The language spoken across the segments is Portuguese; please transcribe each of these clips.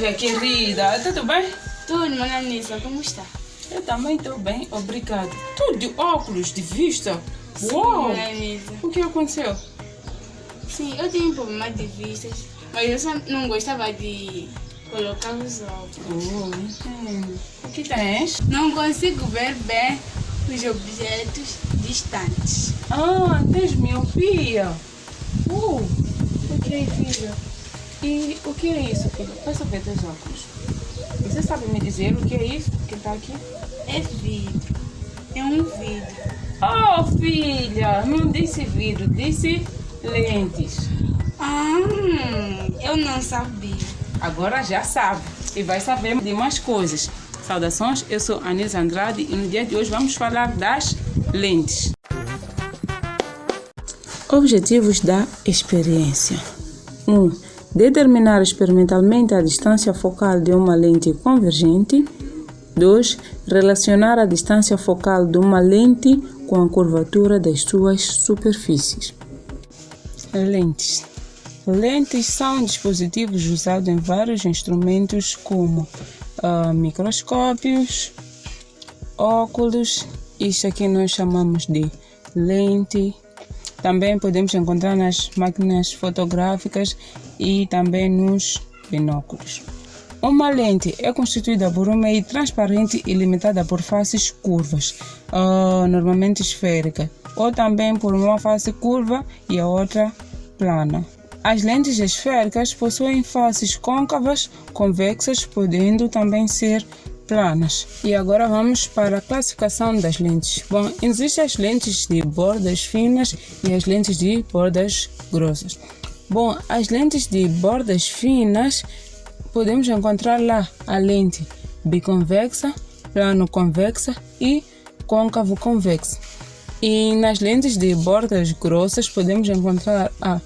dia, querida. Tudo bem? Tudo, Mananisa, como está? Eu também estou bem, obrigado. Tudo de óculos, de vista. Sim, Uau! Mananisa. O que aconteceu? Sim, eu tenho um problema de vistas, mas eu só não gostava de colocar os óculos. Entendo. O que tens? Não consigo ver bem os objetos distantes. Tens miopia. Ok, filha. E o que é isso, filha? Passa ver teus óculos. Você sabe me dizer o que é isso que está aqui? É vidro. É um vidro. Oh, filha, não disse vidro, disse lentes. Eu não sabia. Agora já sabe e vai saber de mais coisas. Saudações, eu sou Anisa Andrade e no dia de hoje vamos falar das lentes. Objetivos da experiência. 1. Determinar experimentalmente a distância focal de uma lente convergente. 2. Relacionar a distância focal de uma lente com a curvatura das suas superfícies. Lentes. Lentes são dispositivos usados em vários instrumentos como microscópios, óculos, isso aqui nós chamamos de lente. Também podemos encontrar nas máquinas fotográficas e também nos binóculos. Uma lente é constituída por um meio transparente e limitada por faces curvas, normalmente esférica, ou também por uma face curva e a outra plana. As lentes esféricas possuem faces côncavas, convexas, podendo também ser planas. E agora vamos para a classificação das lentes. Bom, existem as lentes de bordas finas e as lentes de bordas grossas. Bom, as lentes de bordas finas podemos encontrar lá a lente biconvexa, plano-convexa e côncavo-convexa. E nas lentes de bordas grossas podemos encontrar a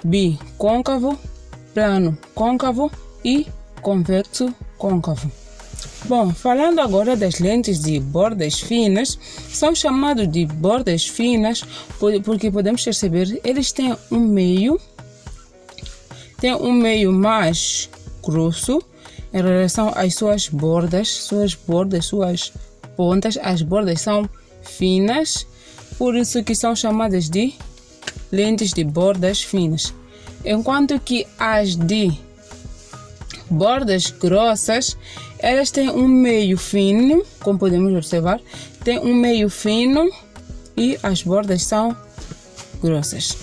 bicôncavo, plano-côncavo e convexo-côncavo. Bom, falando agora das lentes de bordas finas, são chamados de bordas finas porque podemos perceber eles têm um meio mais grosso em relação às suas bordas, suas pontas. As bordas são finas, por isso que são chamadas de lentes de bordas finas. Enquanto que as de bordas grossas, elas têm um meio fino, como podemos observar, tem um meio fino e as bordas são grossas.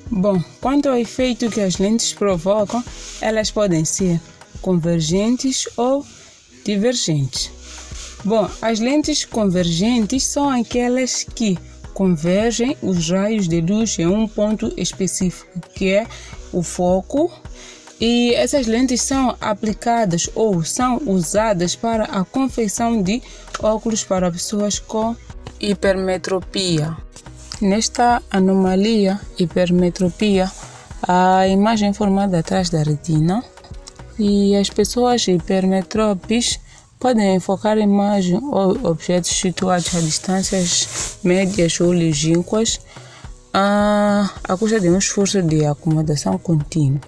Bom, quanto ao efeito que as lentes provocam, elas podem ser convergentes ou divergentes. Bom, as lentes convergentes são aquelas que convergem os raios de luz em um ponto específico, que é o foco. E essas lentes são aplicadas ou são usadas para a confecção de óculos para pessoas com hipermetropia. Nesta anomalia, hipermetropia, a imagem formada atrás da retina e as pessoas hipermetrópes podem enfocar a imagem ou objetos situados a distâncias médias ou longínquas à custa de um esforço de acomodação contínua.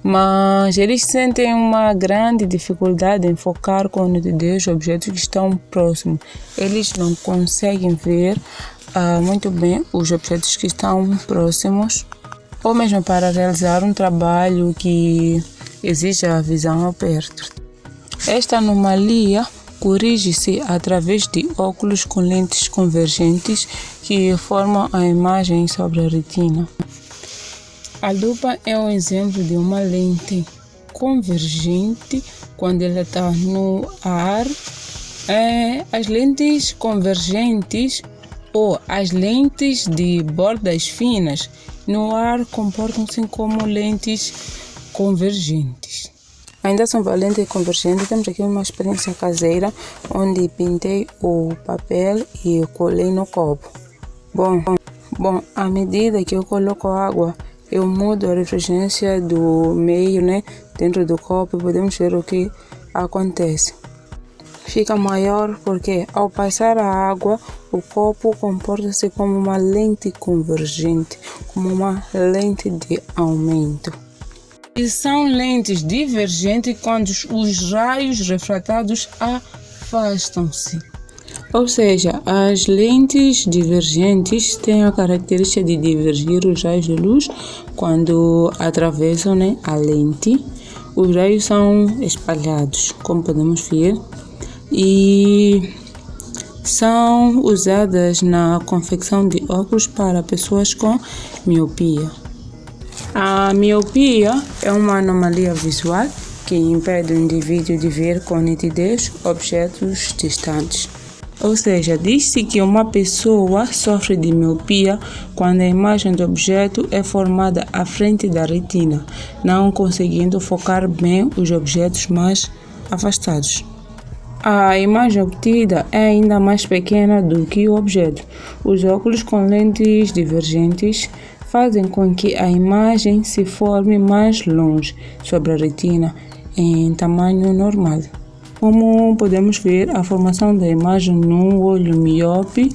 Mas eles sentem uma grande dificuldade em focar com nitidez objetos que estão próximos. Eles não conseguem ver muito bem os objetos que estão próximos, ou mesmo para realizar um trabalho que exija a visão ao perto. Esta anomalia corrige-se através de óculos com lentes convergentes que formam a imagem sobre a retina. A lupa é um exemplo de uma lente convergente quando ela está no ar. As lentes convergentes ou as lentes de bordas finas no ar comportam-se como lentes convergentes. Ainda sobre a lente convergente, temos aqui uma experiência caseira onde pintei o papel e colei no copo. Bom, à medida que eu coloco água, eu mudo a refrigerância do meio, dentro do copo, e podemos ver o que acontece. Fica maior porque ao passar a água, o copo comporta-se como uma lente convergente, como uma lente de aumento. E são lentes divergentes quando os raios refratados afastam-se. Ou seja, as lentes divergentes têm a característica de divergir os raios de luz quando atravessam, a lente. Os raios são espalhados, como podemos ver, e são usadas na confecção de óculos para pessoas com miopia. A miopia é uma anomalia visual que impede o indivíduo de ver com nitidez objetos distantes. Ou seja, diz-se que uma pessoa sofre de miopia quando a imagem do objeto é formada à frente da retina, não conseguindo focar bem os objetos mais afastados. A imagem obtida é ainda mais pequena do que o objeto. Os óculos com lentes divergentes fazem com que a imagem se forme mais longe sobre a retina, em tamanho normal. Como podemos ver, a formação da imagem num olho miope,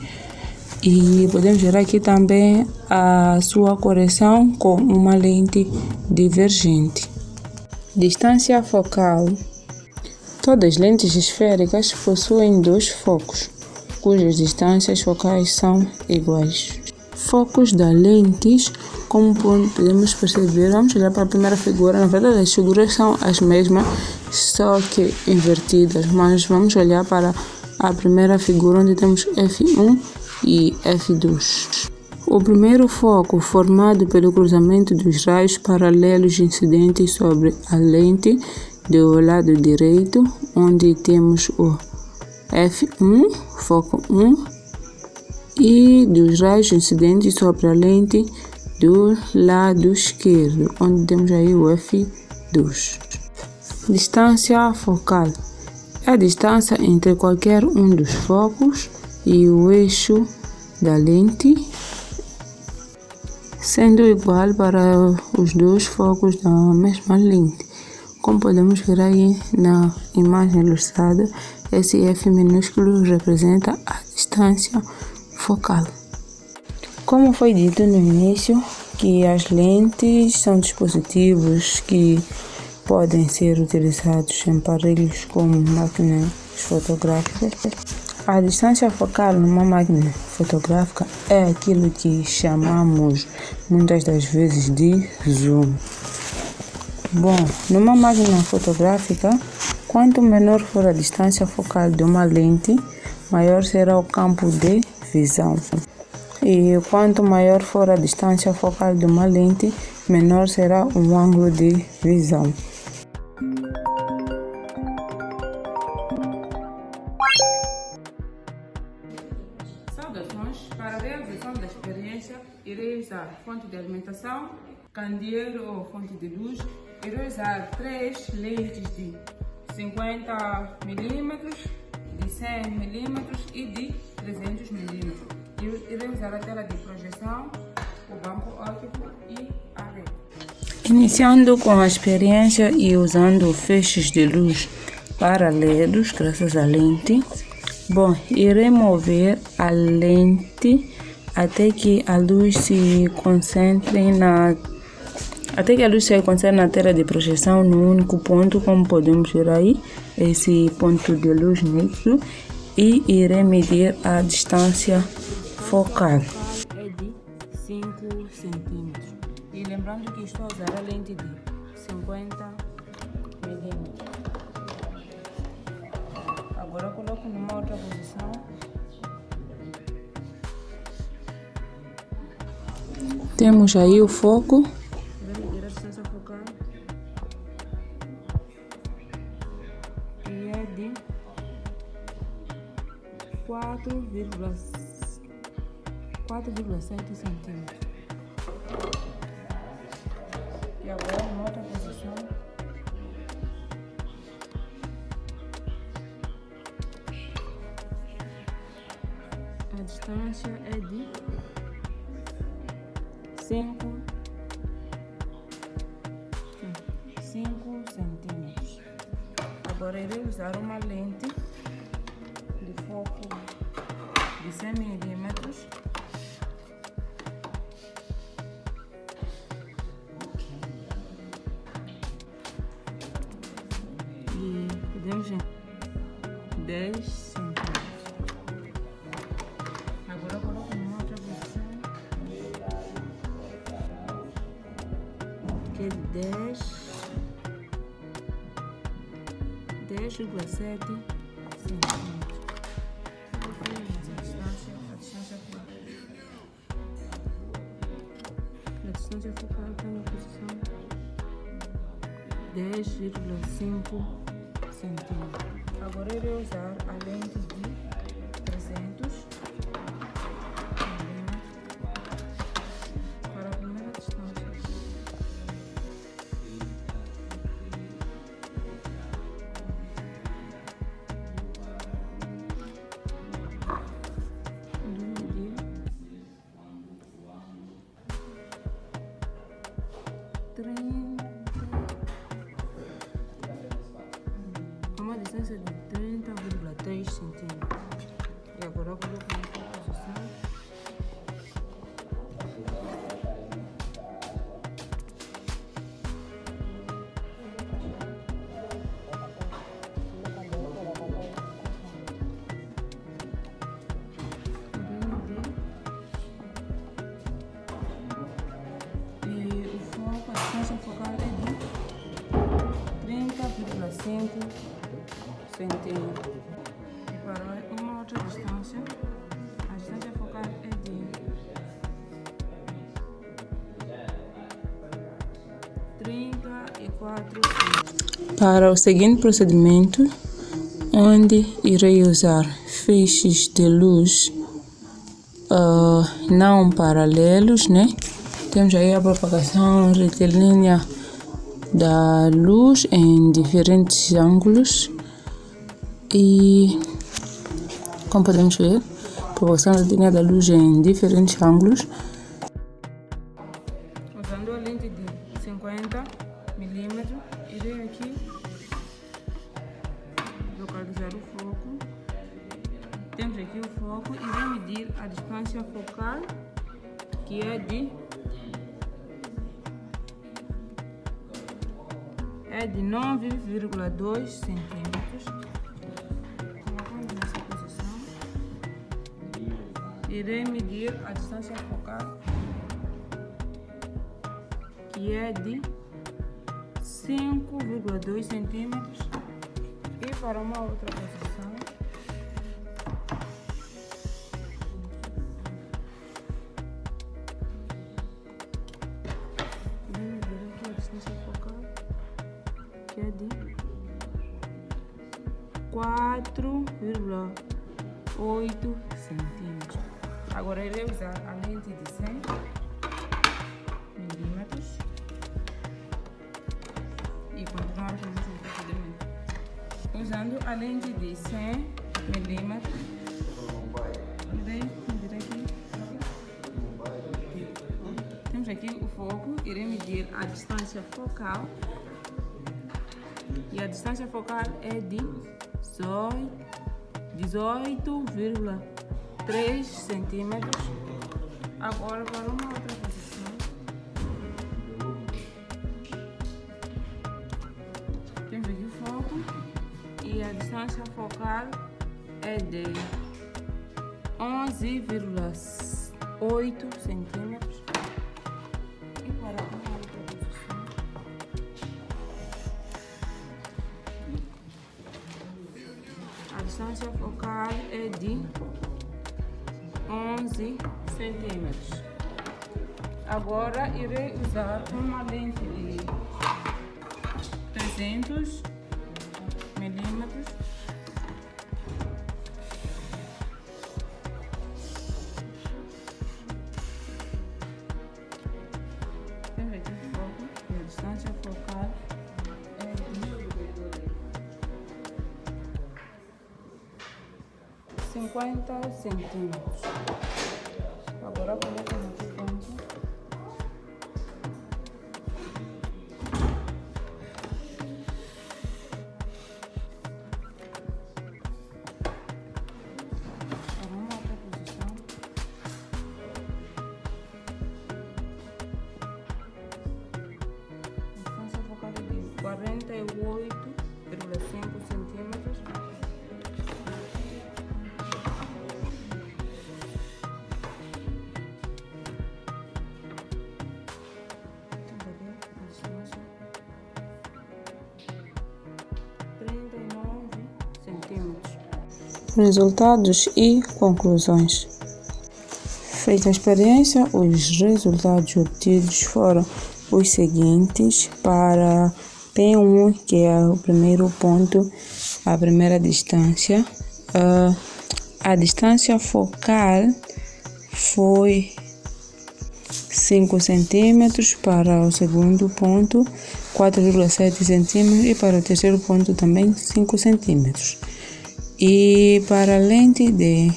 e podemos ver aqui também a sua correção com uma lente divergente. Distância focal. Todas as lentes esféricas possuem 2 focos, cujas distâncias focais são iguais. Focos das lentes, como podemos perceber, vamos olhar para a primeira figura. Na verdade, as figuras são as mesmas, só que invertidas, mas vamos olhar para a primeira figura, onde temos F1 e F2. O primeiro foco, formado pelo cruzamento dos raios paralelos incidentes sobre a lente do lado direito, onde temos o F1, foco 1, e dos raios incidentes sobre a lente do lado esquerdo, onde temos aí o F2. Distância focal é a distância entre qualquer um dos focos e o eixo da lente, sendo igual para os 2 focos da mesma lente. Como podemos ver aí na imagem ilustrada, esse F minúsculo representa a distância focal. Como foi dito no início, que as lentes são dispositivos que podem ser utilizados em aparelhos como máquinas fotográficas. A distância focal numa máquina fotográfica é aquilo que chamamos muitas das vezes de zoom. Bom, numa máquina fotográfica, quanto menor for a distância focal de uma lente, maior será o campo de visão. E quanto maior for a distância focal de uma lente, menor será o ângulo de visão. Saudações! Para a realização da experiência, irei usar fonte de alimentação, candeeiro ou fonte de luz. Irei usar 3 lentes de 50 mm, de 100 mm e de 300 mm. Irei usar a tela de projeção, o banco óptico e a rede. Iniciando com a experiência e usando feixes de luz paralelos, graças à lente. Bom, irei mover a lente até que a luz se concentre na tela de projeção no único ponto, como podemos ver aí, esse ponto de luz nítido, e irei medir a distância focal. É de 5 cm. E lembrando que estou a usar a lente de 50 mm. Agora coloco numa outra posição. Temos aí o foco. Vou medir a distância focal. E é de 4,7 centímetros. E agora em outra posição. A distância é de 5 centímetros. Agora irei usar uma lente de foco de 100 milímetros. Temos 10 centímetros. Agora coloco numa outra posição, que é de 10,7 centímetros. A distância focal está na posição 10,5 centímetros. Agora eu irei usar a lente de 300 para a primeira distância. Uma distância de 30,3 centímetros. E agora eu coloco na posição. E o foco, a distância focal é de 30,5 centímetros. E para uma outra distância, a distância focal é de 34 centímetros. Para o seguinte procedimento, onde irei usar feixes de luz não paralelos, né? Temos aí a propagação retilínea da luz em diferentes ângulos e, como podemos ver, propagação retilínea da luz em diferentes ângulos. Usando a lente de 50 milímetros, irei aqui localizar o foco. Temos aqui o foco e irei medir a distância focal, que é de 9,2 centímetros. Colocando nessa posição, irei medir a distância focal, que é de 5,2 centímetros. E para uma outra posição, irei medir aqui a distância focal, que é de 4,8 centímetros. Agora irei usar a lente de 100 milímetros e continuar com o mesmo procedimento. Usando a lente de 100 milímetros, irei medir aqui. Temos aqui o foco, irei medir a distância focal. E a distância focal é de 18,3 centímetros. Agora para uma outra posição, temos aqui o foco e a distância focal é de 11,8 centímetros. E para uma outra posição, a distância focal é de 11 centímetros. Agora irei usar uma lente de 300 milímetros. Temos aqui o foco e a distância focal é de 50 centímetros. Agora coloco no ponto. Para uma outra posição. A distância focal é de 48 centímetros. Resultados e conclusões. Feita a experiência, os resultados obtidos foram os seguintes. Para P1, que é o primeiro ponto, a primeira distância, a distância focal foi 5 centímetros, para o segundo ponto 4,7 centímetros e para o terceiro ponto também 5 centímetros. E para a lente de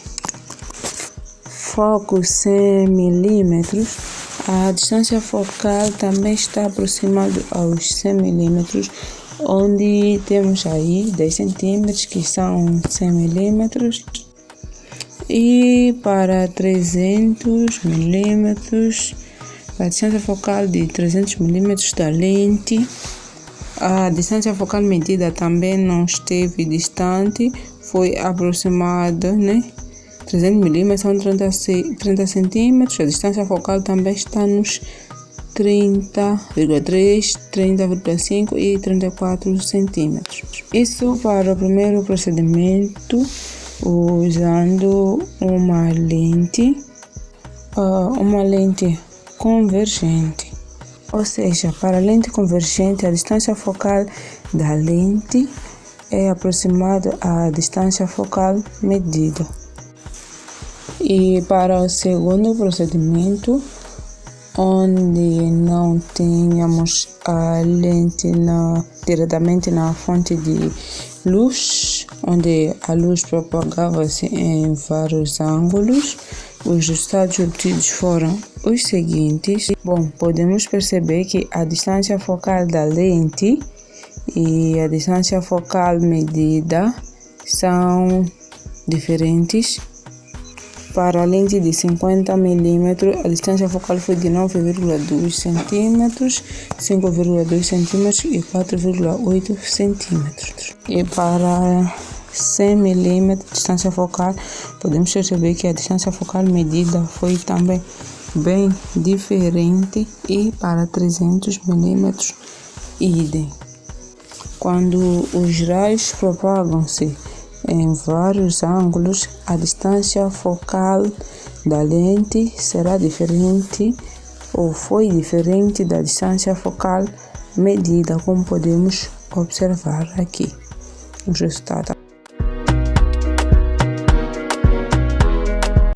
foco 100 milímetros, a distância focal também está aproximada aos 100 milímetros, onde temos aí 10 centímetros, que são 100 milímetros. E para 300 milímetros, a distância focal de 300 milímetros da lente, a distância focal medida também não esteve distante, foi aproximada, né? 300 milímetros são 30 centímetros, a distância focal também está nos 30,3, 30,5 e 34 centímetros. Isso para o primeiro procedimento, usando uma lente convergente. Ou seja, para a lente convergente, a distância focal da lente é aproximada à distância focal medida. E para o segundo procedimento, onde não tínhamos a lente diretamente na fonte de luz, onde a luz propagava-se em vários ângulos, os resultados obtidos foram os seguintes. Bom, podemos perceber que a distância focal da lente e a distância focal medida são diferentes. Para a lente de 50 milímetros, a distância focal foi de 9,2 centímetros, 5,2 centímetros e 4,8 centímetros. E para 100 milímetros, distância focal, podemos perceber que a distância focal medida foi também bem diferente. E para 300 milímetros, idem. Quando os raios propagam-se em vários ângulos, a distância focal da lente será diferente ou foi diferente da distância focal medida, como podemos observar aqui os resultados.